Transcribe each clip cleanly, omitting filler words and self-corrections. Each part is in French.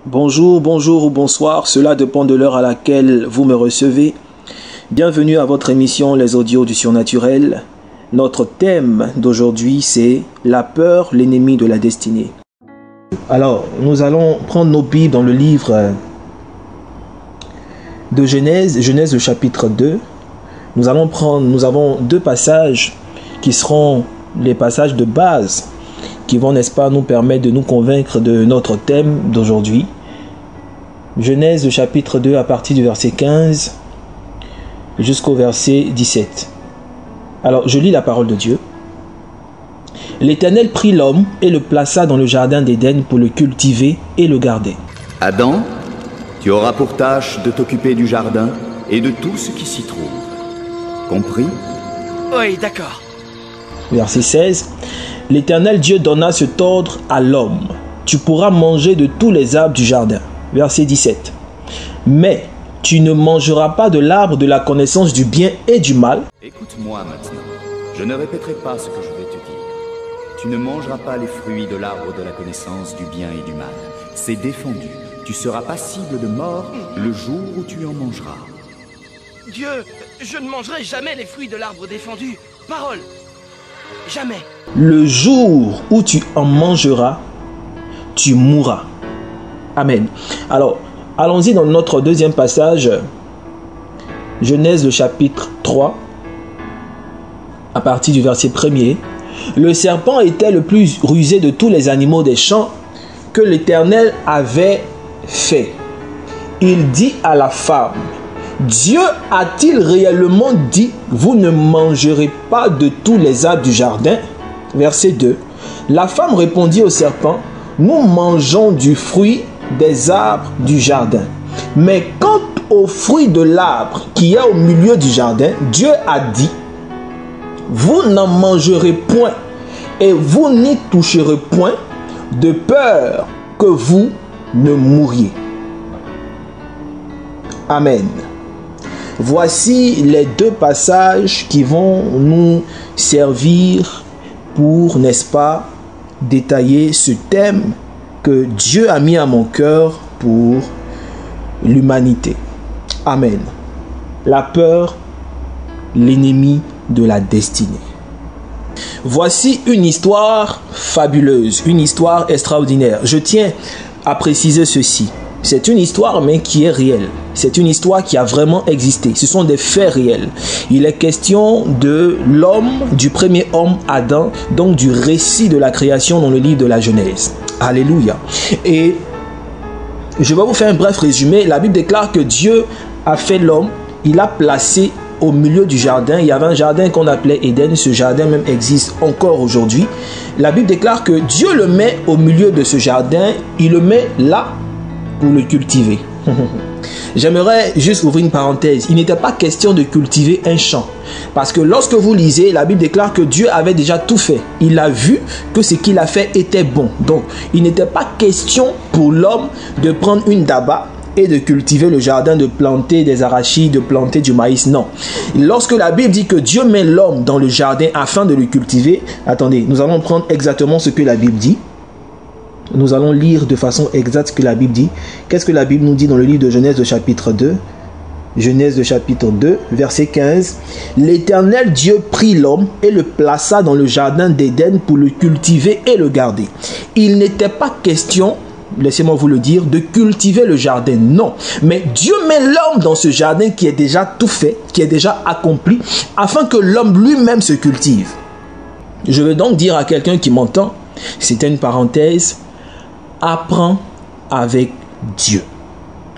Bonjour, bonjour ou bonsoir, cela dépend de l'heure à laquelle vous me recevez. Bienvenue à votre émission Les Audios du Surnaturel. Notre thème d'aujourd'hui c'est la peur, l'ennemi de la destinée. Alors, nous allons prendre nos Bibles dans le livre de Genèse, Genèse le chapitre 2. Nous avons deux passages qui seront les passages de base qui vont, n'est-ce pas, nous permettre de nous convaincre de notre thème d'aujourd'hui. Genèse, le chapitre 2, à partir du verset 15 jusqu'au verset 17. Alors, je lis la parole de Dieu. L'Éternel prit l'homme et le plaça dans le jardin d'Éden pour le cultiver et le garder. Adam, tu auras pour tâche de t'occuper du jardin et de tout ce qui s'y trouve. Compris? Oui, d'accord. Verset 16. L'Éternel Dieu donna cet ordre à l'homme. Tu pourras manger de tous les arbres du jardin. Verset 17. Mais tu ne mangeras pas de l'arbre de la connaissance du bien et du mal. Écoute-moi maintenant. Je ne répéterai pas ce que je vais te dire. Tu ne mangeras pas les fruits de l'arbre de la connaissance du bien et du mal. C'est défendu. Tu seras passible de mort le jour où tu en mangeras. Dieu, je ne mangerai jamais les fruits de l'arbre défendu. Parole. Jamais. Le jour où tu en mangeras, tu mourras. Amen. Alors, allons-y dans notre deuxième passage. Genèse le chapitre 3, à partir du verset 1er. Le serpent était le plus rusé de tous les animaux des champs que l'Éternel avait fait. Il dit à la femme, Dieu a-t-il réellement dit, vous ne mangerez pas de tous les arbres du jardin? Verset 2. La femme répondit au serpent, nous mangeons du fruit des arbres du jardin. Mais quant au fruit de l'arbre qui est au milieu du jardin, Dieu a dit, vous n'en mangerez point et vous n'y toucherez point, de peur que vous ne mouriez. Amen. Voici les deux passages qui vont nous servir pour, n'est-ce pas, détailler ce thème que Dieu a mis à mon cœur pour l'humanité. Amen. La peur, l'ennemi de la destinée. Voici une histoire fabuleuse, une histoire extraordinaire. Je tiens à préciser ceci. C'est une histoire mais qui est réelle. C'est une histoire qui a vraiment existé. Ce sont des faits réels. Il est question de l'homme, du premier homme Adam, donc du récit de la création dans le livre de la Genèse. Alléluia. Et je vais vous faire un bref résumé. La Bible déclare que Dieu a fait l'homme. Il l'a placé au milieu du jardin. Il y avait un jardin qu'on appelait Éden. Ce jardin même existe encore aujourd'hui. La Bible déclare que Dieu le met au milieu de ce jardin. Il le met là pour le cultiver. J'aimerais juste ouvrir une parenthèse. Il n'était pas question de cultiver un champ. Parce que lorsque vous lisez, la Bible déclare que Dieu avait déjà tout fait. Il a vu que ce qu'il a fait était bon. Donc, il n'était pas question pour l'homme de prendre une daba et de cultiver le jardin, de planter des arachides, de planter du maïs. Non. Lorsque la Bible dit que Dieu met l'homme dans le jardin afin de le cultiver, attendez, nous allons prendre exactement ce que la Bible dit. Nous allons lire de façon exacte ce que la Bible dit. Qu'est-ce que la Bible nous dit dans le livre de Genèse, le chapitre 2? Genèse, le chapitre 2, verset 15. L'Éternel Dieu prit l'homme et le plaça dans le jardin d'Éden pour le cultiver et le garder. Il n'était pas question, laissez-moi vous le dire, de cultiver le jardin. Non. Mais Dieu met l'homme dans ce jardin qui est déjà tout fait, qui est déjà accompli, afin que l'homme lui-même se cultive. Je veux donc dire à quelqu'un qui m'entend, c'était une parenthèse, apprends avec Dieu.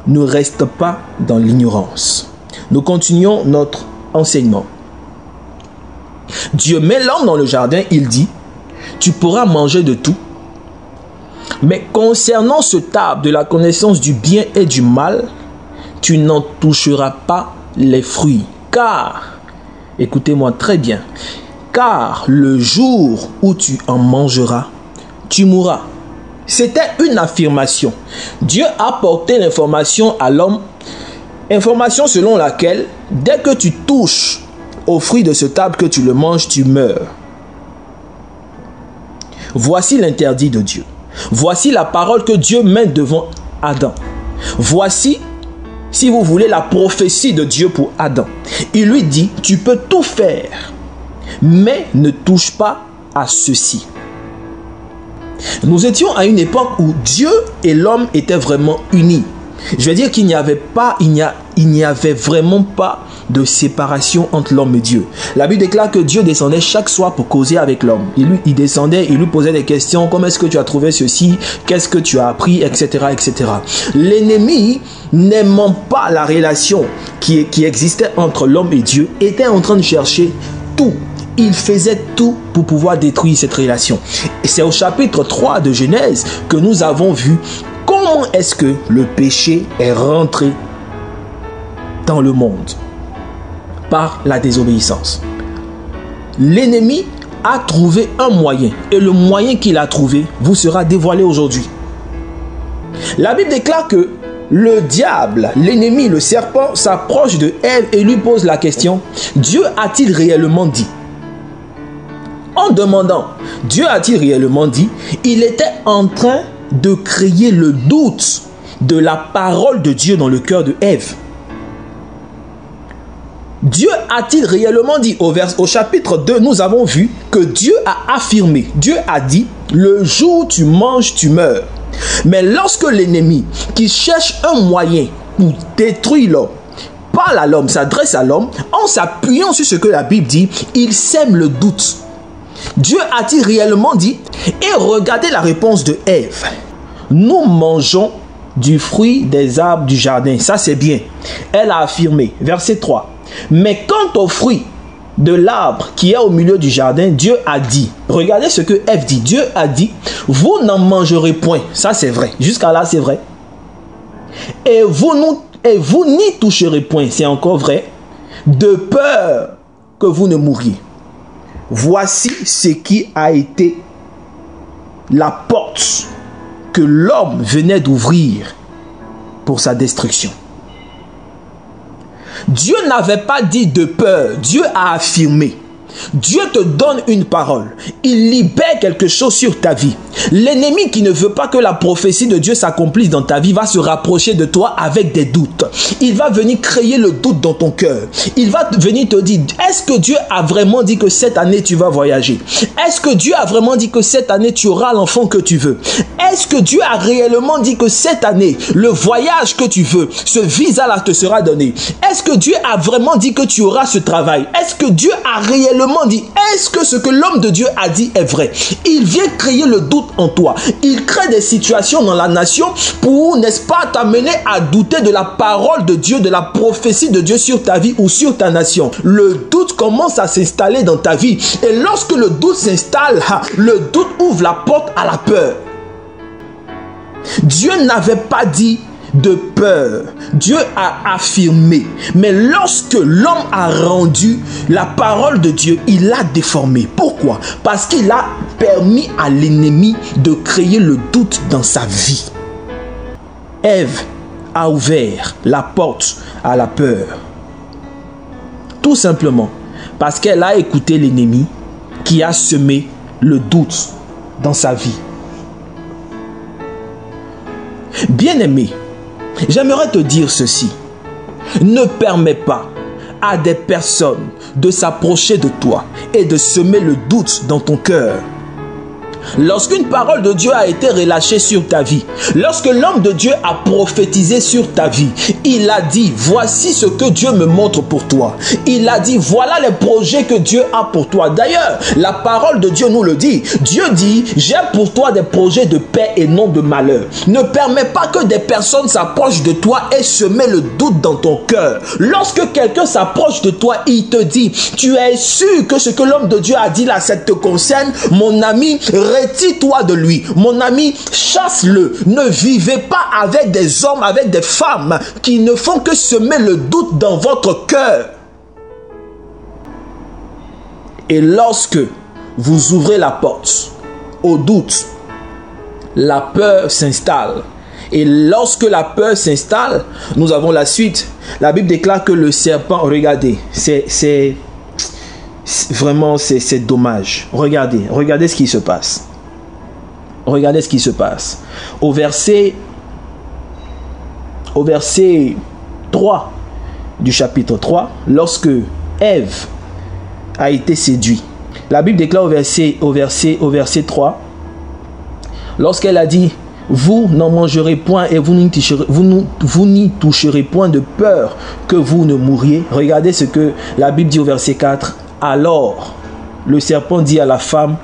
Ne reste pas dans l'ignorance. Nous continuons notre enseignement. Dieu met l'homme dans le jardin, il dit, tu pourras manger de tout. Mais concernant cet arbre de la connaissance du bien et du mal, tu n'en toucheras pas les fruits. Car, écoutez-moi très bien, car le jour où tu en mangeras, tu mourras. C'était une affirmation. Dieu a porté l'information à l'homme, information selon laquelle, dès que tu touches au fruit de cet arbre, que tu le manges, tu meurs. Voici l'interdit de Dieu. Voici la parole que Dieu met devant Adam. Voici, si vous voulez, la prophétie de Dieu pour Adam. Il lui dit, tu peux tout faire, mais ne touche pas à ceci. Nous étions à une époque où Dieu et l'homme étaient vraiment unis. Je veux dire qu'il n'y avait vraiment pas de séparation entre l'homme et Dieu. La Bible déclare que Dieu descendait chaque soir pour causer avec l'homme. Il descendait, il lui posait des questions, comment est-ce que tu as trouvé ceci, qu'est-ce que tu as appris, etc. etc. L'ennemi, n'aimant pas la relation qui existait entre l'homme et Dieu, était en train de chercher tout. Il faisait tout pour pouvoir détruire cette relation. Et c'est au chapitre 3 de Genèse que nous avons vu comment est-ce que le péché est rentré dans le monde par la désobéissance. L'ennemi a trouvé un moyen et le moyen qu'il a trouvé vous sera dévoilé aujourd'hui. La Bible déclare que le diable, l'ennemi, le serpent s'approche de Ève et lui pose la question, Dieu a-t-il réellement dit? En demandant, Dieu a-t-il réellement dit? Il était en train de créer le doute de la parole de Dieu dans le cœur de Ève. Dieu a-t-il réellement dit? Au chapitre 2, nous avons vu que Dieu a affirmé, Dieu a dit, le jour où tu manges, tu meurs. Mais lorsque l'ennemi qui cherche un moyen pour détruire l'homme, parle à l'homme, s'adresse à l'homme, en s'appuyant sur ce que la Bible dit, il sème le doute. Dieu a-t-il réellement dit? Et regardez la réponse de Ève. Nous mangeons du fruit des arbres du jardin. Ça c'est bien. Elle a affirmé, verset 3. Mais quant au fruit de l'arbre qui est au milieu du jardin, Dieu a dit. Regardez ce que Ève dit. Dieu a dit, vous n'en mangerez point. Ça c'est vrai. Jusqu'à là c'est vrai. Et vous n'y toucherez point. C'est encore vrai. De peur que vous ne mouriez. Voici ce qui a été la porte que l'homme venait d'ouvrir pour sa destruction. Dieu n'avait pas dit de peur, Dieu a affirmé. Dieu te donne une parole, il libère quelque chose sur ta vie. L'ennemi qui ne veut pas que la prophétie de Dieu s'accomplisse dans ta vie va se rapprocher de toi avec des doutes. Il va venir créer le doute dans ton cœur. Il va venir te dire, est-ce que Dieu a vraiment dit que cette année tu vas voyager? Est-ce que Dieu a vraiment dit que cette année tu auras l'enfant que tu veux? Est-ce que Dieu a réellement dit que cette année, le voyage que tu veux, ce visa-là te sera donné? Est-ce que Dieu a vraiment dit que tu auras ce travail? Est-ce que Dieu a réellement dit, est-ce que ce que l'homme de Dieu a dit est vrai? Il vient créer le doute en toi. Il crée des situations dans la nation pour, n'est-ce pas, t'amener à douter de la parole de Dieu, de la prophétie de Dieu sur ta vie ou sur ta nation. Le doute commence à s'installer dans ta vie. Et lorsque le doute s'installe, le doute ouvre la porte à la peur. Dieu n'avait pas dit de peur. Dieu a affirmé. Mais lorsque l'homme a rendu la parole de Dieu, il l'a déformé. Pourquoi? Parce qu'il a permis à l'ennemi de créer le doute dans sa vie. Ève a ouvert la porte à la peur. Tout simplement parce qu'elle a écouté l'ennemi qui a semé le doute dans sa vie. Bien-aimé, j'aimerais te dire ceci. Ne permets pas à des personnes de s'approcher de toi et de semer le doute dans ton cœur. Lorsqu'une parole de Dieu a été relâchée sur ta vie, lorsque l'homme de Dieu a prophétisé sur ta vie, il a dit, voici ce que Dieu me montre pour toi. Il a dit, voilà les projets que Dieu a pour toi. D'ailleurs, la parole de Dieu nous le dit. Dieu dit, j'ai pour toi des projets de paix et non de malheur. Ne permets pas que des personnes s'approchent de toi et semer le doute dans ton cœur. Lorsque quelqu'un s'approche de toi, il te dit, tu es sûr que ce que l'homme de Dieu a dit là, ça te concerne, mon ami, retire-toi de lui. Mon ami, chasse-le. Ne vivez pas avec des hommes, avec des femmes qui ne font que semer le doute dans votre cœur. Et lorsque vous ouvrez la porte au doute, la peur s'installe. Et lorsque la peur s'installe, nous avons la suite. La Bible déclare que le serpent, regardez, c'est vraiment, c'est dommage. Regardez ce qui se passe. Regardez ce qui se passe. Au verset au verset 3 du chapitre 3, lorsque Ève a été séduite. La Bible déclare au verset 3, lorsqu'elle a dit, vous n'en mangerez point et vous n'y toucherez point de peur que vous ne mouriez. Regardez ce que la Bible dit au verset 4. Alors, le serpent dit à la femme,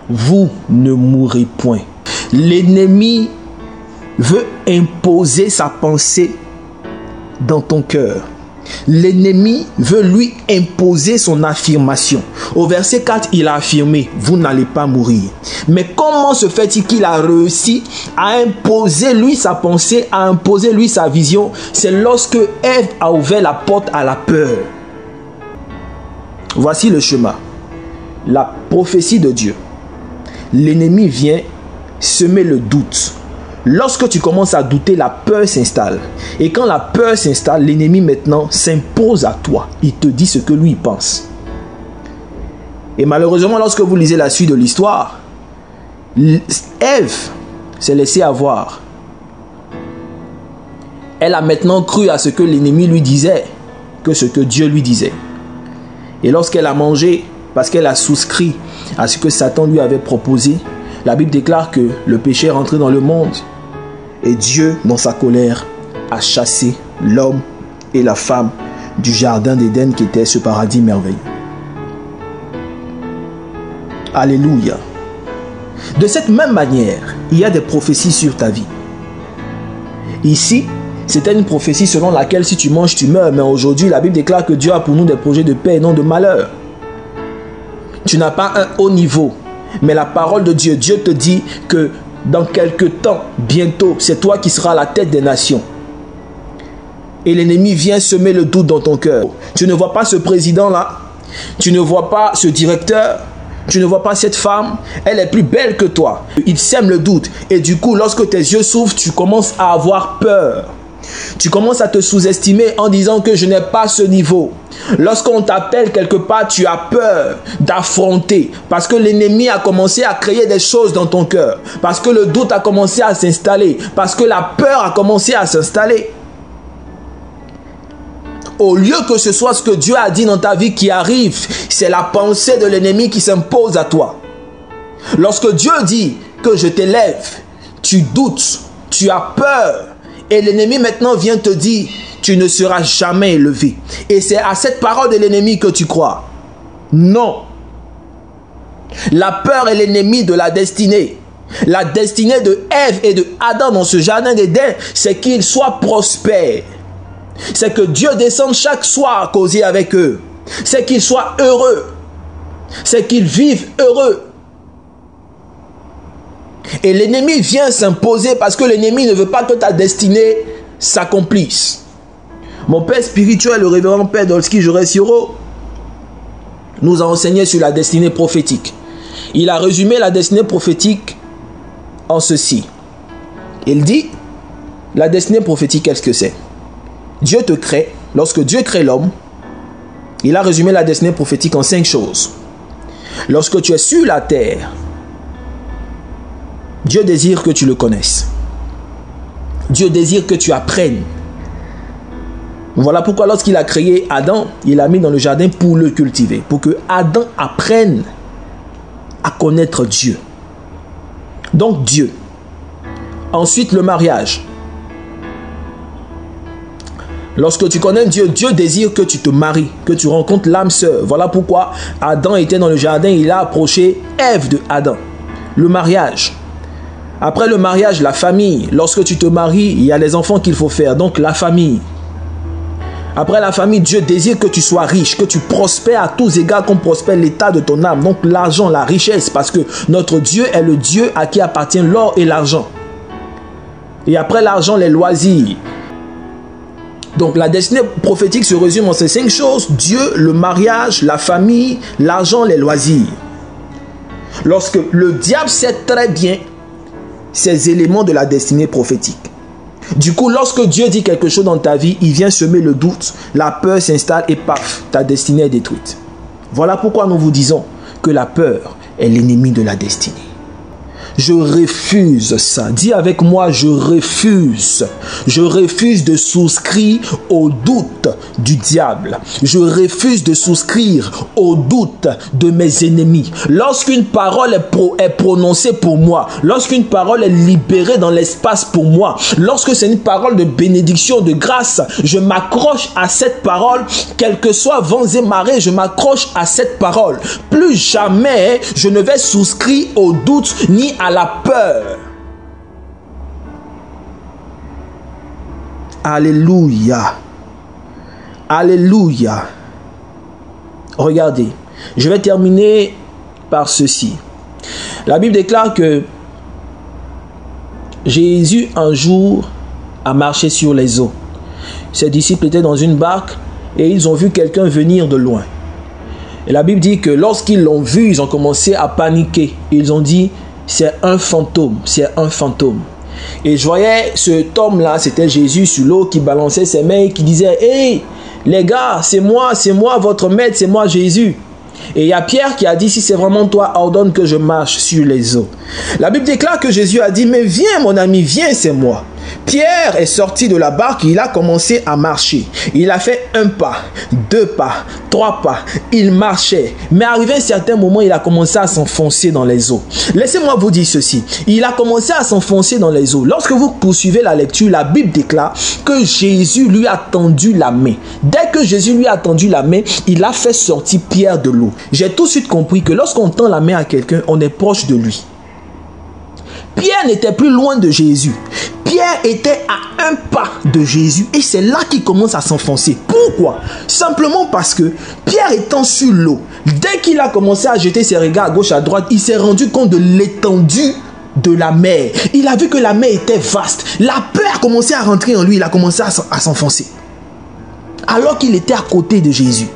vous ne mourrez point. L'ennemi veut imposer sa pensée dans ton cœur. L'ennemi veut lui imposer son affirmation. Au verset 4, il a affirmé, vous n'allez pas mourir. Mais comment se fait-il qu'il a réussi à imposer lui sa pensée, à imposer lui sa vision? C'est lorsque Ève a ouvert la porte à la peur. Voici le chemin. La prophétie de Dieu. L'ennemi vient semer le doute. Lorsque tu commences à douter, la peur s'installe. Et quand la peur s'installe, l'ennemi maintenant s'impose à toi. Il te dit ce que lui pense. Et malheureusement, lorsque vous lisez la suite de l'histoire, Ève s'est laissée avoir. Elle a maintenant cru à ce que l'ennemi lui disait que ce que Dieu lui disait. Et lorsqu'elle a mangé, parce qu'elle a souscrit à ce que Satan lui avait proposé, la Bible déclare que le péché est rentré dans le monde. Et Dieu, dans sa colère, a chassé l'homme et la femme du jardin d'Éden qui était ce paradis merveilleux. Alléluia. De cette même manière, il y a des prophéties sur ta vie. Ici, c'était une prophétie selon laquelle si tu manges, tu meurs. Mais aujourd'hui, la Bible déclare que Dieu a pour nous des projets de paix et non de malheur. Tu n'as pas un haut niveau. Mais la parole de Dieu, Dieu te dit que dans quelques temps, bientôt, c'est toi qui seras la tête des nations. Et l'ennemi vient semer le doute dans ton cœur. Tu ne vois pas ce président-là. Tu ne vois pas ce directeur. Tu ne vois pas cette femme. Elle est plus belle que toi. Il sème le doute. Et du coup, lorsque tes yeux s'ouvrent, tu commences à avoir peur. Tu commences à te sous-estimer en disant que je n'ai pas ce niveau. Lorsqu'on t'appelle quelque part, tu as peur d'affronter parce que l'ennemi a commencé à créer des choses dans ton cœur, parce que le doute a commencé à s'installer, parce que la peur a commencé à s'installer. Au lieu que ce soit ce que Dieu a dit dans ta vie qui arrive, c'est la pensée de l'ennemi qui s'impose à toi. Lorsque Dieu dit que je t'élève, tu doutes, tu as peur. Et l'ennemi maintenant vient te dire, tu ne seras jamais élevé. Et c'est à cette parole de l'ennemi que tu crois. Non. La peur est l'ennemi de la destinée. La destinée de Ève et de Adam dans ce jardin d'Éden, c'est qu'ils soient prospères. C'est que Dieu descende chaque soir causer avec eux. C'est qu'ils soient heureux. C'est qu'ils vivent heureux. Et l'ennemi vient s'imposer parce que l'ennemi ne veut pas que ta destinée s'accomplisse. Mon père spirituel, le révérend père Dolski Joresioro, nous a enseigné sur la destinée prophétique. Il a résumé la destinée prophétique en ceci. Il dit, la destinée prophétique, qu'est-ce que c'est? Dieu te crée. Lorsque Dieu crée l'homme, il a résumé la destinée prophétique en 5 choses. Lorsque tu es sur la terre, Dieu désire que tu le connaisses. Dieu désire que tu apprennes. Voilà pourquoi lorsqu'il a créé Adam, il l'a mis dans le jardin pour le cultiver. Pour que Adam apprenne à connaître Dieu. Donc Dieu. Ensuite le mariage. Lorsque tu connais Dieu, Dieu désire que tu te maries, que tu rencontres l'âme sœur. Voilà pourquoi Adam était dans le jardin, il a approché Ève de Adam. Le mariage. Après le mariage, la famille. Lorsque tu te maries, il y a les enfants qu'il faut faire. Donc la famille. Après la famille, Dieu désire que tu sois riche, que tu prospères à tous égards, qu'on prospère l'état de ton âme. Donc l'argent, la richesse, parce que notre Dieu est le Dieu à qui appartient l'or et l'argent. Et après l'argent, les loisirs. Donc la destinée prophétique se résume en ces 5 choses. Dieu, le mariage, la famille, l'argent, les loisirs. Lorsque le diable sait très bien ces éléments de la destinée prophétique. Du coup, lorsque Dieu dit quelque chose dans ta vie, il vient semer le doute, la peur s'installe et paf, ta destinée est détruite. Voilà pourquoi nous vous disons que la peur est l'ennemi de la destinée. Je refuse ça. Dis avec moi, je refuse. Je refuse de souscrire au doute du diable. Je refuse de souscrire au doute de mes ennemis. Lorsqu'une parole est prononcée pour moi, lorsqu'une parole est libérée dans l'espace pour moi, lorsque c'est une parole de bénédiction, de grâce, je m'accroche à cette parole, quel que soit vents et marées, je m'accroche à cette parole. Plus jamais je ne vais souscrire au doute ni à la peur. Alléluia. Alléluia. Regardez, je vais terminer par ceci. La Bible déclare que Jésus un jour a marché sur les eaux. Ses disciples étaient dans une barque et ils ont vu quelqu'un venir de loin. Et la Bible dit que lorsqu'ils l'ont vu, ils ont commencé à paniquer. Ils ont dit, c'est un fantôme, c'est un fantôme. Et je voyais cet homme-là, c'était Jésus sur l'eau qui balançait ses mains et qui disait, hey, les gars, c'est moi, votre maître, c'est moi Jésus. Et il y a Pierre qui a dit, si c'est vraiment toi, ordonne que je marche sur les eaux. La Bible déclare que Jésus a dit, mais viens mon ami, viens, c'est moi. Pierre est sorti de la barque, il a commencé à marcher. Il a fait 1 pas, 2 pas, 3 pas. Il marchait. Mais arrivé à un certain moment, il a commencé à s'enfoncer dans les eaux. Laissez-moi vous dire ceci. Il a commencé à s'enfoncer dans les eaux. Lorsque vous poursuivez la lecture, la Bible déclare que Jésus lui a tendu la main. Dès que Jésus lui a tendu la main, il a fait sortir Pierre de l'eau. J'ai tout de suite compris que lorsqu'on tend la main à quelqu'un, on est proche de lui. Pierre n'était plus loin de Jésus. Pierre était à 1 pas de Jésus et c'est là qu'il commence à s'enfoncer. Pourquoi? Simplement parce que Pierre étant sur l'eau, dès qu'il a commencé à jeter ses regards à gauche à droite, il s'est rendu compte de l'étendue de la mer. Il a vu que la mer était vaste. La peur a commencé à rentrer en lui, il a commencé à s'enfoncer. Alors qu'il était à côté de Jésus.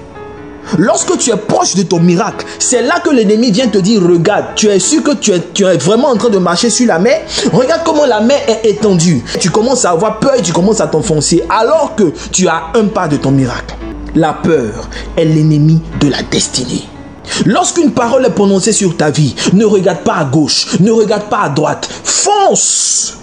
Lorsque tu es proche de ton miracle, c'est là que l'ennemi vient te dire, regarde, tu es sûr que tu es vraiment en train de marcher sur la mer. Regarde comment la mer est étendue. Tu commences à avoir peur et tu commences à t'enfoncer alors que tu as 1 pas de ton miracle. La peur est l'ennemi de la destinée. Lorsqu'une parole est prononcée sur ta vie, ne regarde pas à gauche, ne regarde pas à droite. Fonce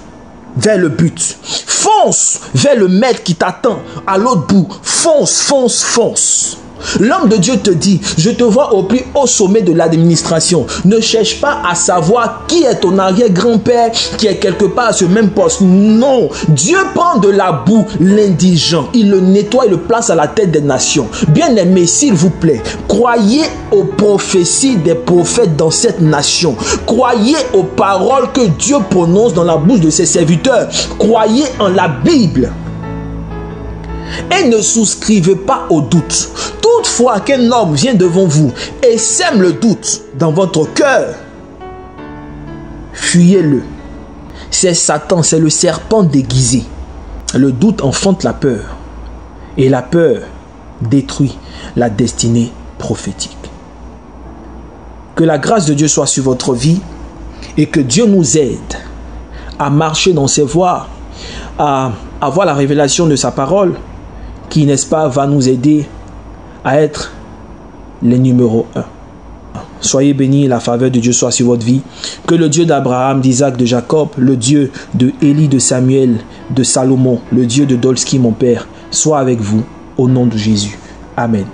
vers le but. Fonce vers le maître qui t'attend à l'autre bout. Fonce, fonce, fonce. L'homme de Dieu te dit, je te vois au plus haut sommet de l'administration. Ne cherche pas à savoir qui est ton arrière-grand-père qui est quelque part à ce même poste. Non, Dieu prend de la boue l'indigent. Il le nettoie et le place à la tête des nations. Bien-aimé, s'il vous plaît, croyez aux prophéties des prophètes dans cette nation. Croyez aux paroles que Dieu prononce dans la bouche de ses serviteurs. Croyez en la Bible. Et ne souscrivez pas au doute. Toutefois qu'un homme vient devant vous et sème le doute dans votre cœur, fuyez-le. C'est Satan, c'est le serpent déguisé. Le doute enfante la peur. Et la peur détruit la destinée prophétique. Que la grâce de Dieu soit sur votre vie et que Dieu nous aide à marcher dans ses voies, à avoir la révélation de sa parole qui, n'est-ce pas, va nous aider à être les numéros 1. Soyez bénis, la faveur de Dieu soit sur votre vie. Que le Dieu d'Abraham, d'Isaac, de Jacob, le Dieu de Élie, de Samuel, de Salomon, le Dieu de Dolski, mon Père, soit avec vous, au nom de Jésus. Amen.